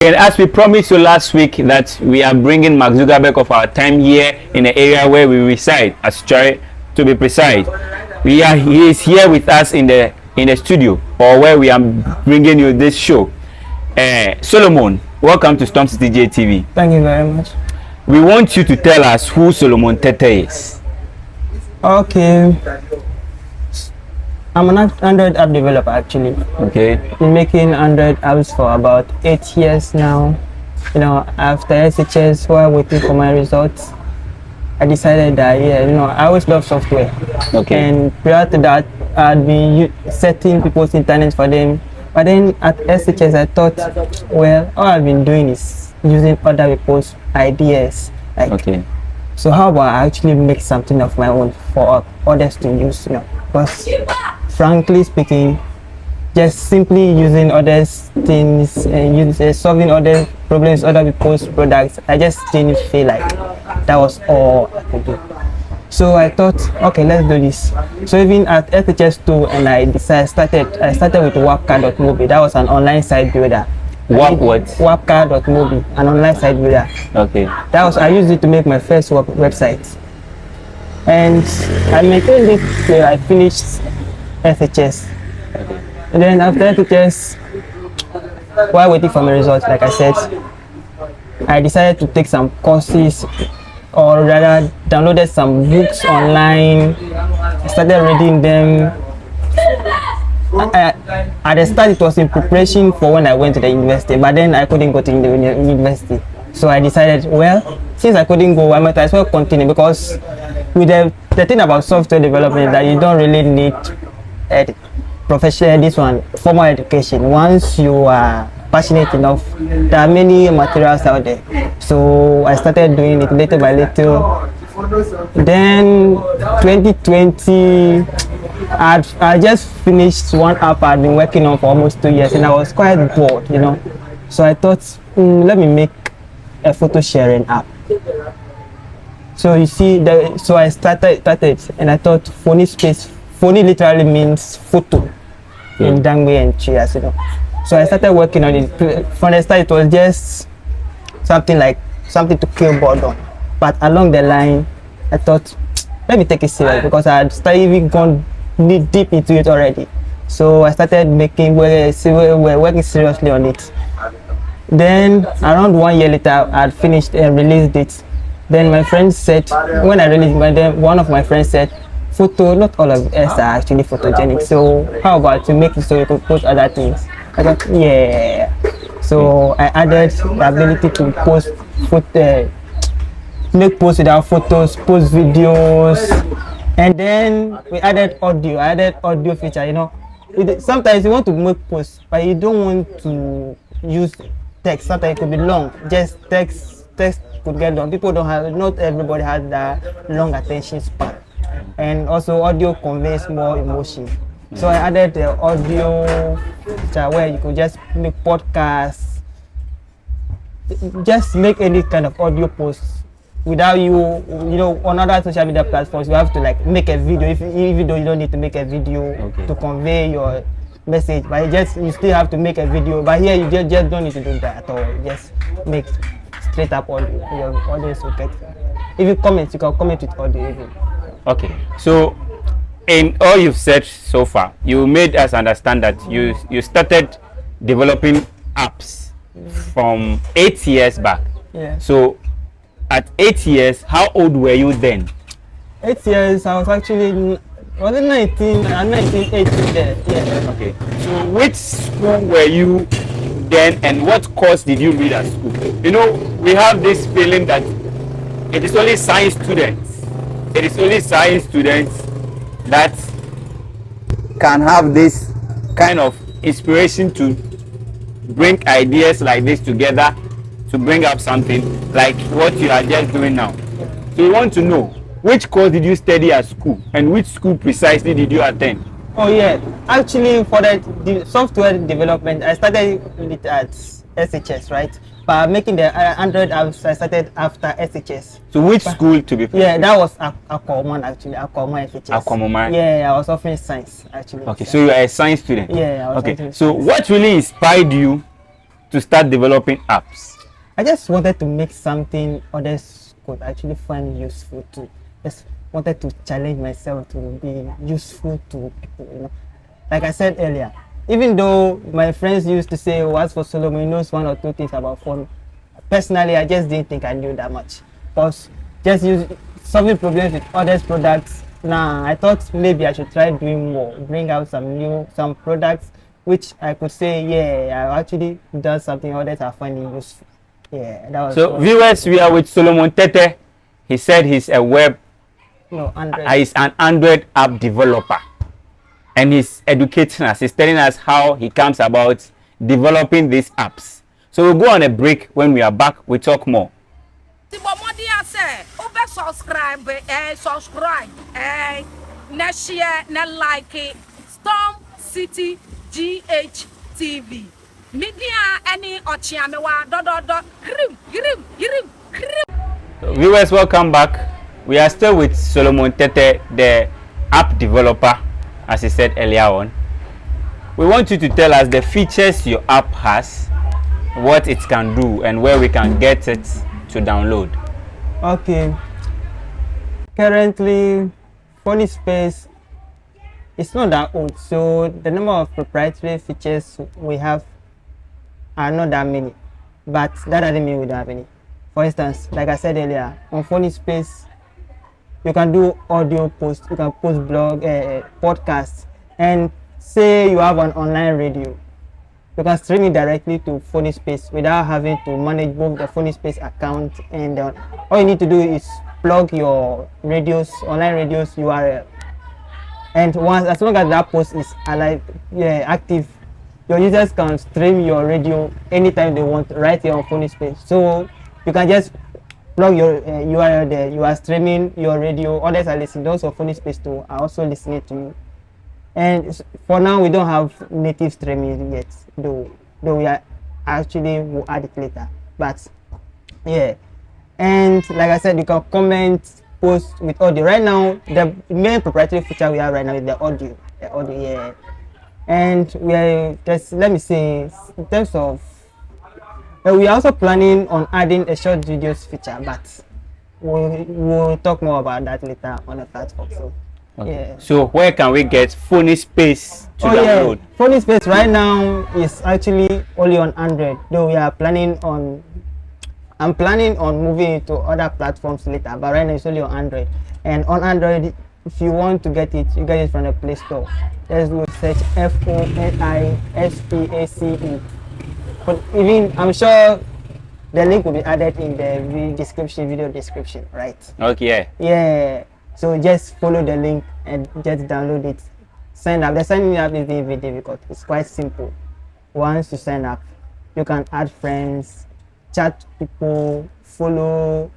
And as we promised you last week that we are bringing Mark Zuckerberg of our time here in the area where we reside, Asutsuare to be precise. He is here with us in the studio, or where we are bringing you this show. Solomon, welcome to Stormcitygh TV. Thank you very much. We want you to tell us who Solomon Tetteh is. Okay. I'm an Android app developer actually. Okay. Been making Android apps for about 8 years now. You know, after SHS, while waiting for my results, I decided that I always love software. Okay. And prior to that, I'd been setting people's internet for them. But then at SHS, I thought, well, all I've been doing is using other people's ideas. Okay. So how about I actually make something of my own for others to use, Because frankly speaking, just simply using others' things and solving other problems, other people's products, I just didn't feel like that was all I could do. So I thought, okay, let's do this. So even at SHS2, and I started with Wapka.mobi. That was an online site builder. Wapka.mobi, an online site builder. Okay. I used it to make my first website. And I maintained it till I finished SHS. Okay. And then after SHS, while waiting for my results, like I said, I decided to take some courses, or rather downloaded some books online. I started reading them. At the start, it was in preparation for when I went to the university, but then I couldn't go to the university. So I decided, well, since I couldn't go, I might as well continue, because with the thing about software development, that you don't really need formal education. Once you are passionate enough, there are many materials out there. So I started doing it little by little. Then 2020, I just finished one app I'd been working on for almost 2 years, and I was quite bored, So I thought, let me make a photo sharing app. So you see, so I started, and I thought phony literally means photo in Dangme and Chias, So I started working on it. From the start, it was just something to kill boredom. But along the line, I thought, let me take it serious, because I had even gone deep into it already. So I started working seriously on it. Then around 1 year later, I had finished and released it. Then my friend said, when I released it, one of my friends said, not all of us are actually photogenic. So how about to make it so you can post other things? I thought, yeah. So I added the ability to make posts without photos, post videos, and then we added audio. I added audio feature. Sometimes you want to make posts, but you don't want to use text. Sometimes it could be long. Just text could get long. Not everybody has that long attention span. And also audio conveys more emotion. So I added the audio feature where you could just make podcasts, just make any kind of audio posts without on other social media platforms. You have to make a video, even though you don't need to make a video to convey your message, but you still have to make a video. But here you just don't need to do that at all. You just make straight up audio. Your audio is okay. If you comment, you can comment with audio even. Okay, so in all you've said so far, you made us understand that you started developing apps from 8 years back. Yeah. So at 8 years, how old were you then? 8 years, I was actually 19, 18 there. Yeah. Okay. So which school were you then, and what course did you read at school? We have this feeling that it is only science students. It is only science students that can have this kind of inspiration to bring ideas like this together to bring up something like what you are just doing now. So we want to know, which course did you study at school, and which school precisely did you attend? Oh yeah, actually for the software development, I started it at SHS, right? But making the Android apps, I started after SHS. So which school to be? Yeah, that was Akwaman actually, Akwaman SHS. Akwaman. Yeah, I was offering science actually. Okay, so you are a science student. Yeah, I was. Okay, so what really inspired you to start developing apps? I just wanted to make something others could actually find useful too. Just wanted to challenge myself to be useful to people, you know. Like I said earlier, even though my friends used to say, oh, as for Solomon, he knows 1 or 2 things about phone. Personally, I just didn't think I knew that much. Because just solving problems with others' products, nah, I thought maybe I should try doing more, bring out some products which I could say, yeah, I actually done something others are finding useful. Yeah, that was so viewers, we are with Solomon Tetteh. He said he's a he's an Android app developer, and he's educating us. He's telling us how he comes about developing these apps. So we'll go on a break. When we are back, we talk more. Subscribe, share, like Stormcitygh TV. Media any ochiamewa Viewers, welcome back. We are still with Solomon Tetteh, the app developer, as he said earlier on. We want you to tell us the features your app has, what it can do, and where we can get it to download. Okay. Currently, Phony Space is not that old, so the number of proprietary features we have are not that many, but that doesn't mean we don't have any. For instance, like I said earlier, on Phony Space, you can do audio posts, you can post blog, podcasts, and say you have an online radio. You can stream it directly to Phony Space without having to manage both the Phony Space account and all you need to do is plug your online radios URL. And as long as that post is alive, active, your users can stream your radio anytime they want right here on Phony Space. So you can just plug your URL there. You are streaming your radio. Others are listening. Those of Phony Space too are also listening to you. And for now, we don't have native streaming yet, though we are actually will add it later. But yeah, and like I said, you can comment, post with audio. Right now, the main proprietary feature we have right now is the audio. Yeah. And we are just, let me say, in terms of we are also planning on adding a short videos feature, but we'll talk more about that later on the platform. So okay. Yeah. So where can we get Phony Space to download? Yeah. Phony Space right now is actually only on Android, though I'm planning on moving it to other platforms later, but right now it's only on Android. And on Android, if you want to get it, you get it from the Play Store. Just go search PhonySpace. But even I'm sure the link will be added in the video description, right? Okay. Yeah. So just follow the link and just download it. Sign up. The signing up is very difficult. It's quite simple. Once you sign up, you can add friends, chat people, follow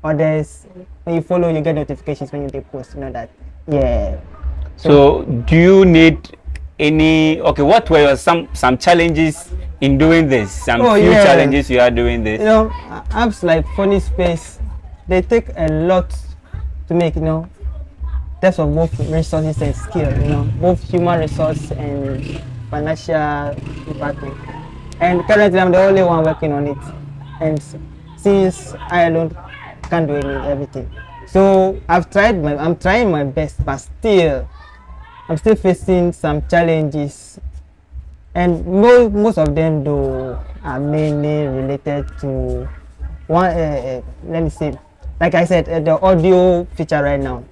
others. When you follow, you get notifications when you post. You know that. Yeah. So do you need any? Okay, what were some challenges in doing this? Some few challenges you are doing this. You know, apps like Phony Space, they take a lot to make. You know, terms of both resources and skill. You know, both human resource and financial department. And currently, I'm the only one working on it. And since I alone can't do everything, so I'm trying my best, but still I'm still facing some challenges, and most of them though are mainly related to one. Let me see, like I said, the audio feature right now,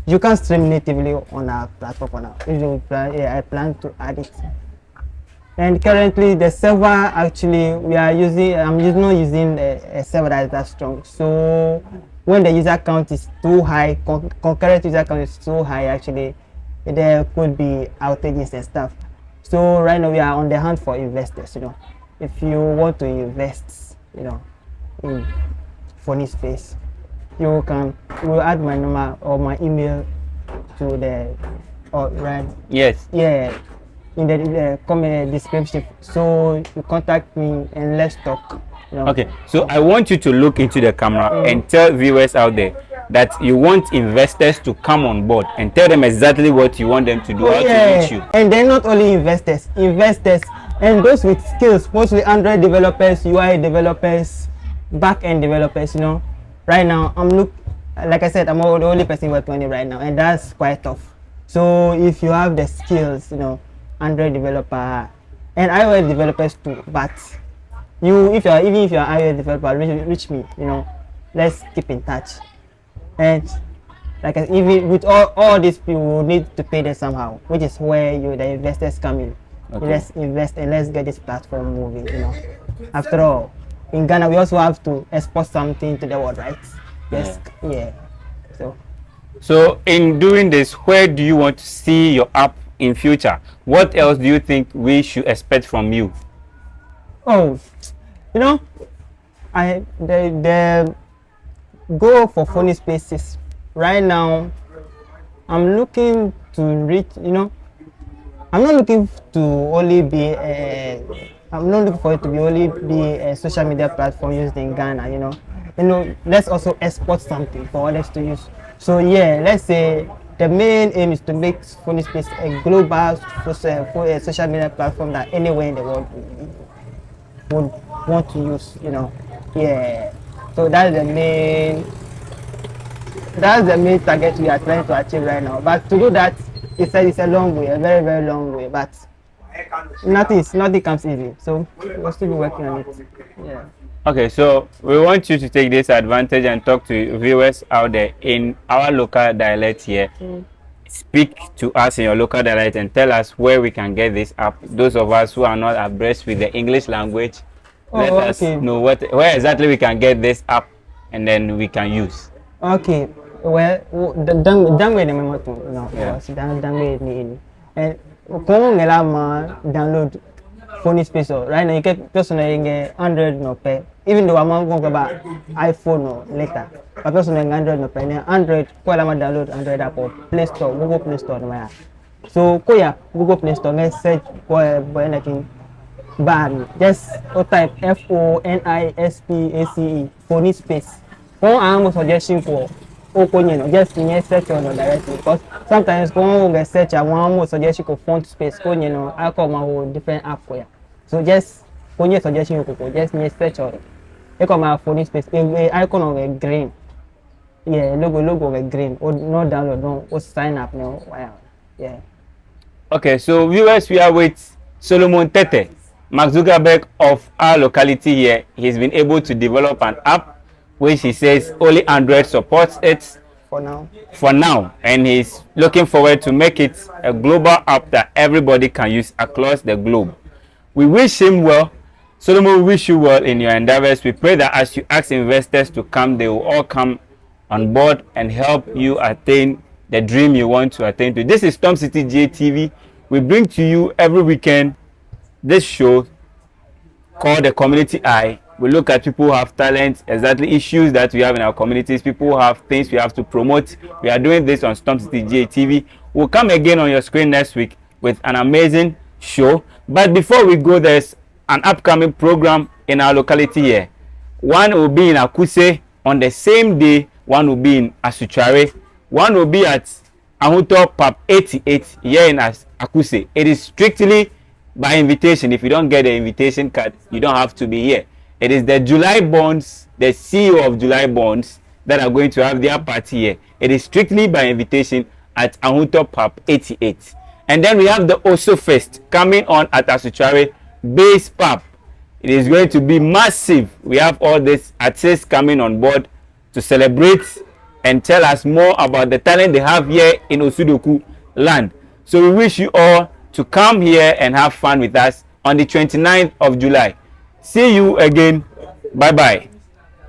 you can stream natively on our platform for now. I plan to add it. And currently the server actually I'm not using a server that is that strong. So when the user count is too high, concurrent user count is too high, actually there could be outages and stuff. So right now we are on the hunt for investors. You know, if you want to invest, you know, in Phony Space, we'll add my number or my email to the Yes. Yeah, in the comment description, so you contact me and let's talk. You know? Okay, so I want you to look into the camera and tell viewers out there that you want investors to come on board, and tell them exactly what you want them to do, how to reach you. And then not only investors, And those with skills, mostly Android developers, UI developers, back-end developers, you know. Right now, like I said, I'm the only person working on it right now, and that's quite tough. So if you have the skills, you know, Android developer and iOS developers too, but if you're iOS developer, reach me, you know, let's keep in touch. And like even with all these people, we need to pay them somehow, which is where the investors come in. Okay. Let's invest and let's get this platform moving, you know. After all, in Ghana we also have to export something to the world, right? Yes. Yeah. So in doing this, where do you want to see your app in future? What else do you think we should expect from you? Oh, you know, the go for funny spaces. Right now, I'm looking to reach, you know, I'm not looking to only be I'm not looking for it to be only be a social media platform used in Ghana, you know. Let's also export something for others to use. So yeah, let's say the main aim is to make Funny Space a global social media platform that anywhere in the world would want to use, you know. Yeah. So that's the main target we are trying to achieve right now. But to do that, it's a long way, a very, very long way. But nothing comes easy. So we'll still be working on it. Yeah. Okay, so we want you to take this advantage and talk to viewers out there in our local dialect here. Speak to us in your local dialect and tell us where we can get this app. Those of us who are not abreast with the English language, let us know where exactly we can get this app and then we can use. Okay. Well, dangwe ni memo tu, no. Dangwe ni. And kono ngela ma download Funny Space right now. You can personally get Android no pay. Even though I'm going to buy iPhone no later, but personally Android no pay. Android, ko la ma download Android app Play Store, Google Play Store no ya. So ko ya Google Play Store me search boy anything ban. Just type FONISPACE Funny Space. Ko am suggestion for just search on directly, because sometimes when we search I want more suggestion for font space I call my whole different app for you. So just when you suggestion just search on it come my Funny Space icon of a green, yeah, logo of green or no download or sign up now. Wow. Yeah. Okay, so viewers, we are with Solomon Tetteh, Mark Zuckerberg of our locality here. He's been able to develop an app which he says only Android supports it for now, and he's looking forward to make it a global app that everybody can use across the globe. We wish him well. Solomon, we wish you well in your endeavors. We pray that as you ask investors to come, they will all come on board and help you attain the dream you want to attain to. This is Stormcitygh TV. We bring to you every weekend this show called The Community Eye. We look at people who have talent, exactly issues that we have in our communities, people who have things we have to promote. We are doing this on Stormcitygh TV. We'll come again on your screen next week with an amazing show. But before we go, there's an upcoming program in our locality here. One will be in Akuse on the same day. One will be in Asutsuare. One will be at Ahuto Pub 88 here in Akuse. It is strictly by invitation. If you don't get the invitation card, you don't have to be here. It is the July Bonds, the CEO of July Bonds, that are going to have their party here. It is strictly by invitation at Ahuto Pub 88. And then we have the Oso Fest coming on at Asutsuare Base Pub. It is going to be massive. We have all these artists coming on board to celebrate and tell us more about the talent they have here in Osudoku land. So we wish you all to come here and have fun with us on the 29th of July. See you again. Bye bye.